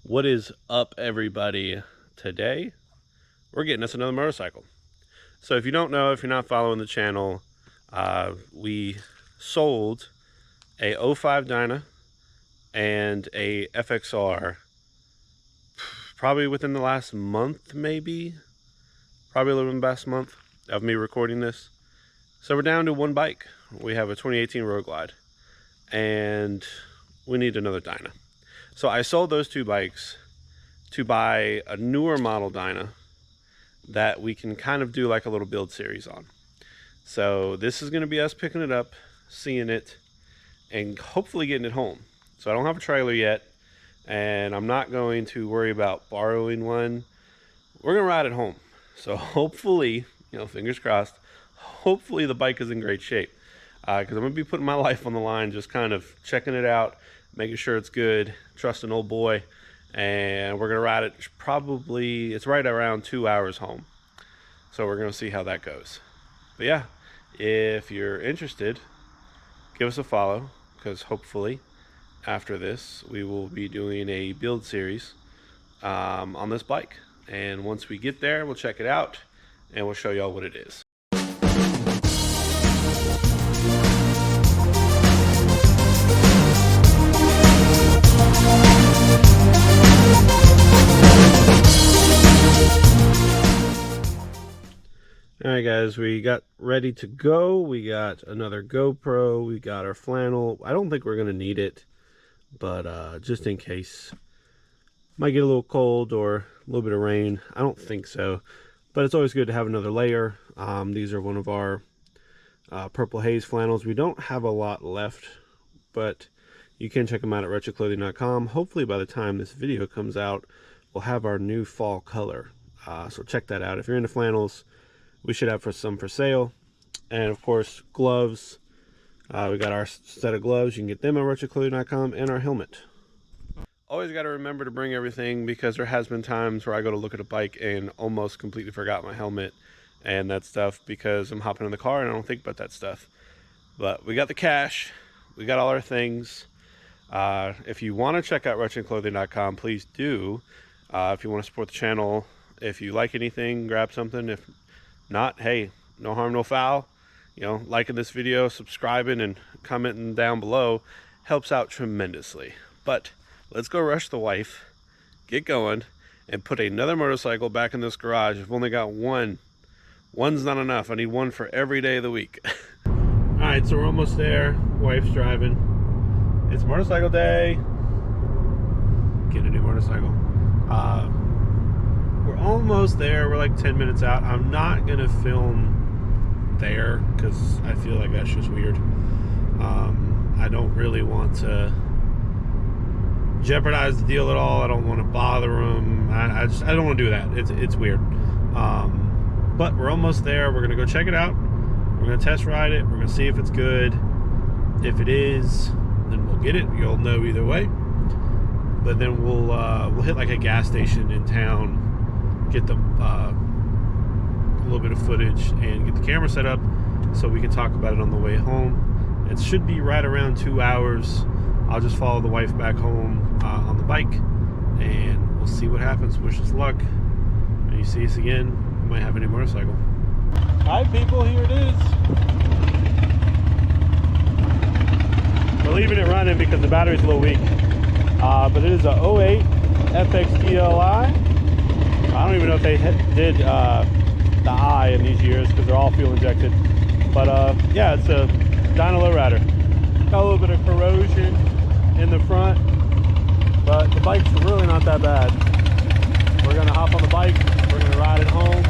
What is up, everybody? Today we're getting us another motorcycle. So if you don't know, if you're not following the channel, we sold a 05 Dyna and a FXR probably within the last month, maybe probably a little bit past month of me recording this. So we're down to one bike. We have a 2018 Road Glide and we need another Dyna. So I sold those two bikes to buy a newer model Dyna that we can kind of do like a little build series on. So this is going to be us picking it up, seeing it, and hopefully getting it home. So I don't have a trailer yet, and I'm not going to worry about borrowing one. We're going to ride it home. So hopefully, fingers crossed, hopefully the bike is in great shape. Because I'm going to be putting my life on the line, just kind of checking it out, making sure it's good, trust an old boy, and we're going to ride it probably, it's right around 2 hours home. So we're going to see how that goes. But yeah, if you're interested, give us a follow, because hopefully after this we will be doing a build series on this bike. And once we get there, we'll check it out and we'll show y'all what it is. Alright guys, we got ready to go. We got another GoPro, we got our flannel. I don't think we're going to need it, but just in case. Might get a little cold or a little bit of rain. I don't think so, but it's always good to have another layer. These are one of our Purple Haze flannels. We don't have a lot left, but you can check them out at retroclothing.com. Hopefully by the time this video comes out, we'll have our new fall color. So check that out. If you're into flannels, we should have some for sale. And of course, gloves. We got our set of gloves. You can get them at retroclothing.com, and our helmet. Always got to remember to bring everything, because there has been times where I go to look at a bike and almost completely forgot my helmet and that stuff because I'm hopping in the car and I don't think about that stuff. But we got the cash. We got all our things. If you want to check out retroclothing.com, please do. If you want to support the channel, if you like anything, grab something. If not, hey, no harm, no foul. Liking this video, subscribing, and commenting down below helps out tremendously. But let's go rush the wife, get going, and put another motorcycle back in this garage. I've only got one. One's not enough. I need one for every day of the week. Alright, so we're almost there. Wife's driving. It's motorcycle day. Get a new motorcycle. We're almost there. We're like 10 minutes out. I'm not going to film there because I feel like that's just weird. I don't really want to jeopardize the deal at all. I don't want to bother them. I don't want to do that. It's weird. But we're almost there. We're gonna go check it out. We're gonna test ride it. We're gonna see if it's good. If it is, then we'll get it. You'll know either way. But then we'll hit like a gas station in town, get the a little bit of footage, and get the camera set up so we can talk about it on the way home. It should be right around 2 hours. I'll just follow the wife back home on the bike, and we'll see what happens. Wish us luck. When you see us again, we might have a new motorcycle. All right, people, here it is. We're leaving it running because the battery's a little weak. But it is a 08 FXDLI. I don't even know if they did the I in these years because they're all fuel injected. But yeah, it's a dyna lowrider. Got a little bit of corrosion in the front, but the bike's really not that bad. We're gonna hop on the bike, we're gonna ride it home,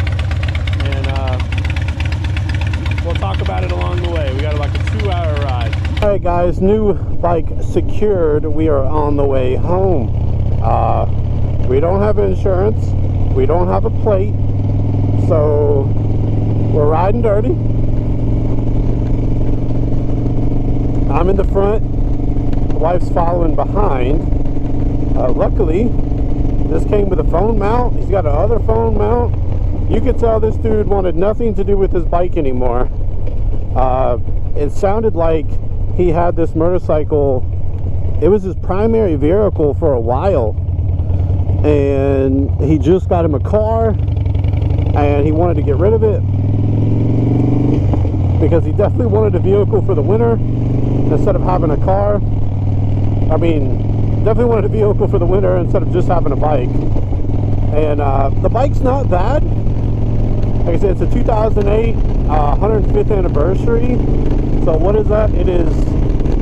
and we'll talk about it along the way. We got like a 2-hour ride. All right guys, new bike secured. We are on the way home. We don't have insurance, we don't have a plate, so we're riding dirty. I'm in the front, the wife's following behind. Luckily, this came with a phone mount. He's got another phone mount. You could tell this dude wanted nothing to do with his bike anymore. It sounded like he had this motorcycle. It was his primary vehicle for a while. and he just got him a car, and he wanted to get rid of it because he definitely wanted a vehicle for the winter instead of having a car. I mean, definitely wanted a vehicle for the winter instead of just having a bike. And the bike's not bad. Like I said, it's a 2008 105th anniversary. So what is that? It is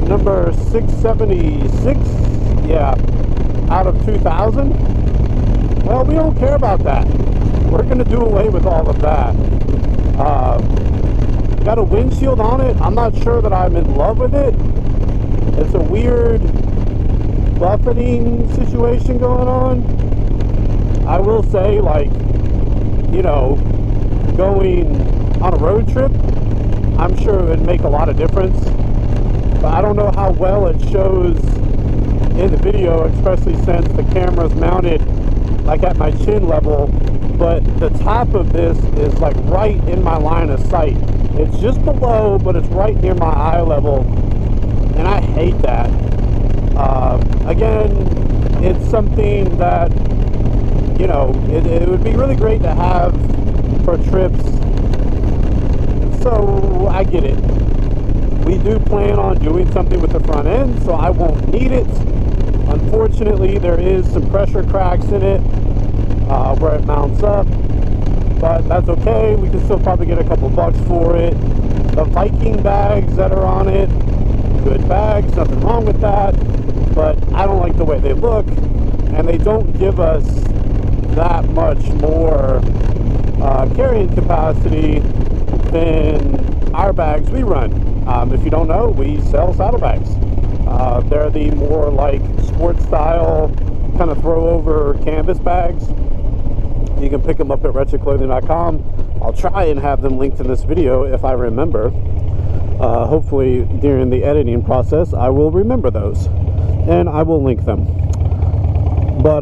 number 676, yeah, out of 2000. Well, we don't care about that. We're going to do away with all of that. Got a windshield on it. I'm not sure that I'm in love with it. It's a weird buffeting situation going on. I will say, like, you know, going on a road trip, I'm sure it would make a lot of difference. But I don't know how well it shows in the video, especially since the camera's mounted like at my chin level. But the top of this is like right in my line of sight. It's just below, but it's right near my eye level, and I hate that. Again, it's something that, you know, it would be really great to have for trips, so I get it. We do plan on doing something with the front end, so I won't need it. Unfortunately, there is some pressure cracks in it where it mounts up, but that's okay. We can still probably get a couple bucks for it. The Viking bags that are on it, good bags, nothing wrong with that, but I don't like the way they look, and they don't give us that much more carrying capacity than our bags we run. If you don't know, we sell saddlebags. They're the more like sports style, kind of throw over canvas bags. You can pick them up at wretchedclothing.com. I'll try and have them linked in this video if I remember. Hopefully during the editing process I will remember those, and I will link them. But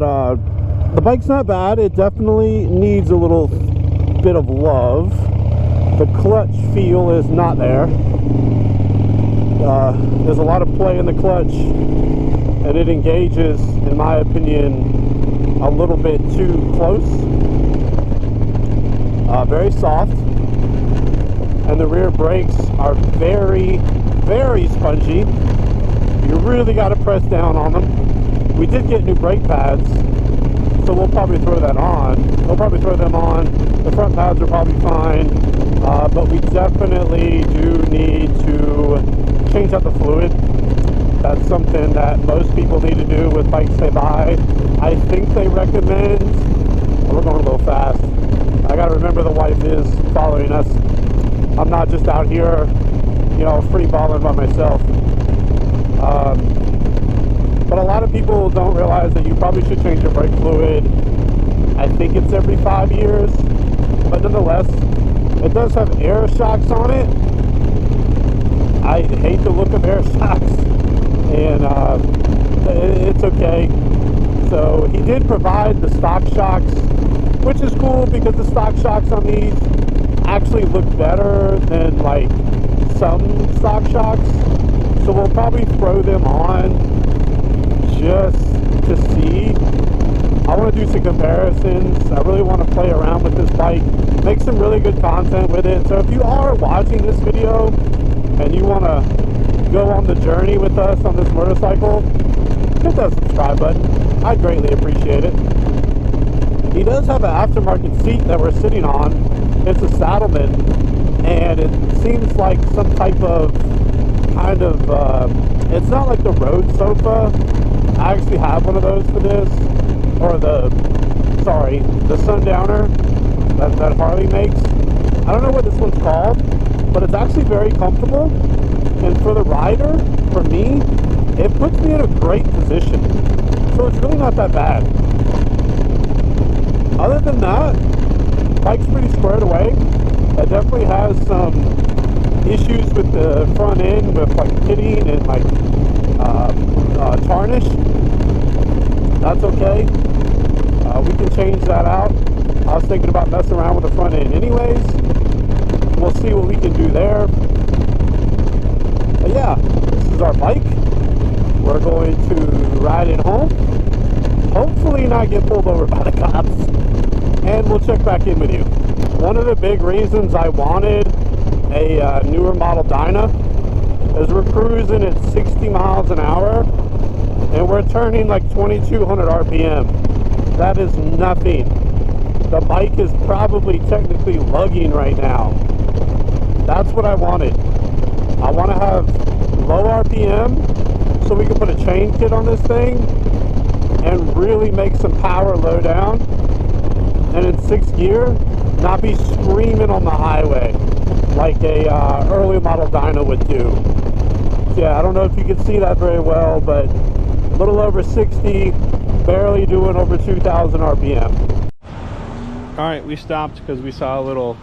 the bike's not bad. It definitely needs a little bit of love. The clutch feel is not there. There's a lot of play in the clutch, and it engages, in my opinion, a little bit too close. Very soft, and the rear brakes are very, very spongy. You really got to press down on them. We did get new brake pads, so we'll probably throw that on. We'll probably throw them on. The front pads are probably fine, but we definitely do need to change out the fluid. That's something that most people need to do with bikes they buy. I think they recommend, we're going a little fast. I gotta remember the wife is following us. I'm not just out here, you know, free balling by myself. But a lot of people don't realize that you probably should change your brake fluid. I think it's every 5 years, but nonetheless, it does have air shocks on it. I hate the look of air shocks, and it's okay. So he did provide the stock shocks, which is cool because the stock shocks on these actually look better than like some stock shocks. So we'll probably throw them on just to see. I want to do some comparisons. I really want to play around with this bike, make some really good content with it. So if you are watching this video and you want to go on the journey with us on this motorcycle, hit that subscribe button. I'd greatly appreciate it. He does have an aftermarket seat that we're sitting on. It's a Saddleman, and it seems like some type of kind of, it's not like the road sofa. I actually have one of those for this, or the Sundowner that Harley makes. I don't know what this one's called, but it's actually very comfortable, and for the rider, for me, it puts me in a great position. So it's really not that bad. Other than that, bike's pretty squared away. It definitely has some issues with the front end, with like pitting and like tarnish. That's okay. We can change that out. I was thinking about messing around with the front end anyways. We'll see what we can do there. But yeah, this is our bike. We're going to ride it home. Hopefully hopefully not get pulled over by the cops, and we'll check back in with you. One of the big reasons I wanted a newer model dyna is we're cruising at 60 miles an hour and we're turning like 2200 RPM. That is nothing. The bike is probably technically lugging right now. That's what I wanted. I want to have low RPM so we can put a chain kit on this thing and really make some power low down, and in 6th gear not be screaming on the highway like a early model dyna would do. Yeah, I don't know if you can see that very well, but a little over 60, barely doing over 2,000 RPM. All right, we stopped because we saw a little,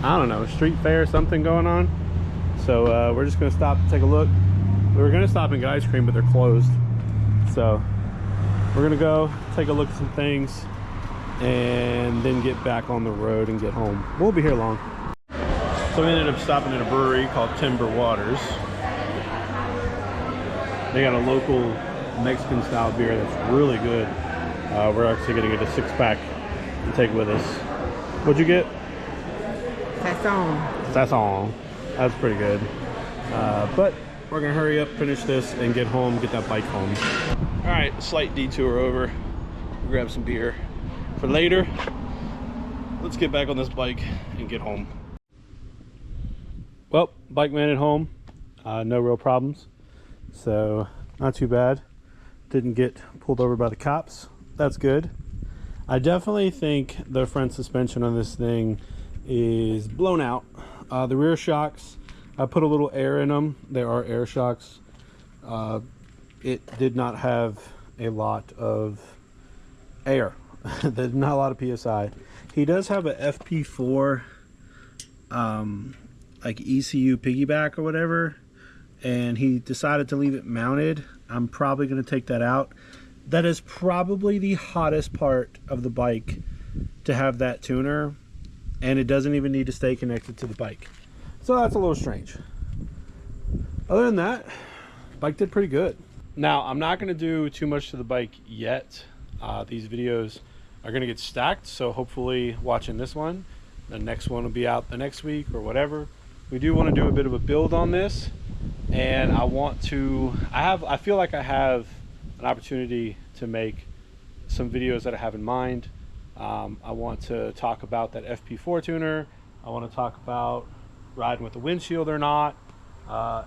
I don't know, street fair or something going on. So we're just gonna stop to take a look. We were gonna stop and get ice cream, but they're closed. So we're gonna go take a look at some things and then get back on the road and get home. We'll be here long. So we ended up stopping at a brewery called Timber Waters. They got a local Mexican style beer that's really good. We're actually gonna get a 6-pack and take with us. What'd you get? Sazon. That's pretty good. But we're gonna hurry up, finish this, and get home, get that bike home. All right, slight detour over. We'll grab some beer for later. Let's get back on this bike and get home. Well, bike man at home. No real problems. So not too bad. Didn't get pulled over by the cops. That's good. I definitely think the front suspension on this thing is blown out. The rear shocks, I put a little air in them. There are air shocks. It did not have a lot of air. There's not a lot of PSI. He does have a FP4 like ECU piggyback or whatever, and he decided to leave it mounted. I'm probably going to take that out. That is probably the hottest part of the bike, to have that tuner, and it doesn't even need to stay connected to the bike. So that's a little strange. Other than that, bike did pretty good. Now, I'm not going to do too much to the bike yet. These videos are going to get stacked, so hopefully watching this one, the next one will be out the next week or whatever. We do want to do a bit of a build on this, and I feel like I have an opportunity to make some videos that I have in mind. I want to talk about that FP4 tuner. I want to talk about riding with the windshield or not,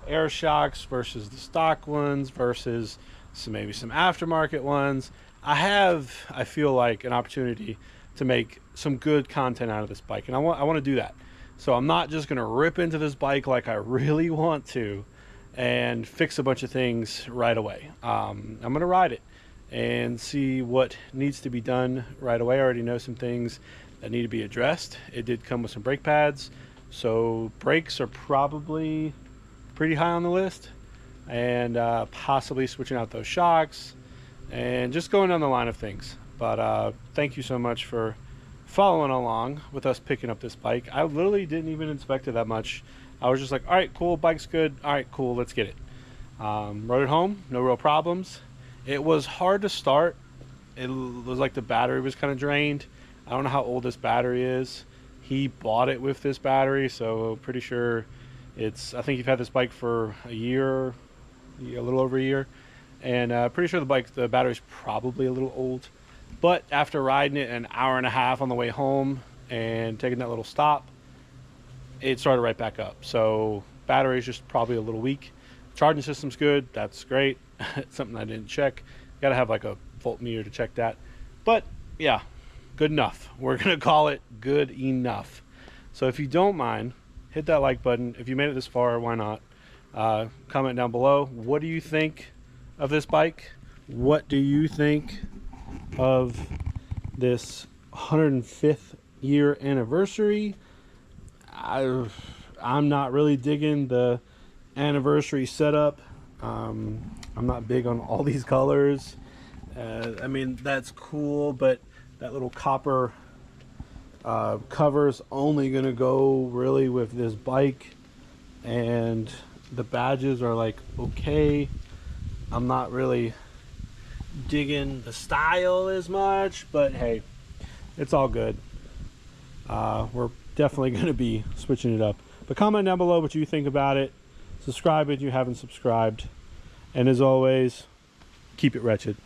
air shocks versus the stock ones versus maybe some aftermarket ones. I feel like an opportunity to make some good content out of this bike, and I want to do that. So I'm not just going to rip into this bike like I really want to and fix a bunch of things right away. I'm going to ride it and see what needs to be done right away. I already know some things that need to be addressed. It did come with some brake pads, so brakes are probably pretty high on the list, and possibly switching out those shocks and just going down the line of things. But thank you so much for following along with us picking up this bike. I literally didn't even inspect it that much. I was just like, all right, cool, bike's good. All right, cool, let's get it. Rode it home, no real problems. It was hard to start. It was like the battery was kind of drained. I don't know how old this battery is. He bought it with this battery, so pretty sure I think you've had this bike for a year, a little over a year, and pretty sure the battery's probably a little old. But after riding it an hour and a half on the way home and taking that little stop, it started right back up. So battery's just probably a little weak. Charging system's good. That's great. It's something I didn't check. Got to have like a voltmeter to check that. But yeah, good enough. We're going to call it good enough. So if you don't mind, hit that like button. If you made it this far, why not? Comment down below. What do you think of this bike? What do you think of this 105th year anniversary? I'm not really digging the anniversary setup. I'm not big on all these colors. I mean, that's cool, but that little copper cover's only gonna go really with this bike, and the badges are like okay. I'm not really digging the style as much, but hey, it's all good. We're definitely going to be switching it up. But comment down below what you think about it. Subscribe if you haven't subscribed. And as always, keep it wretched.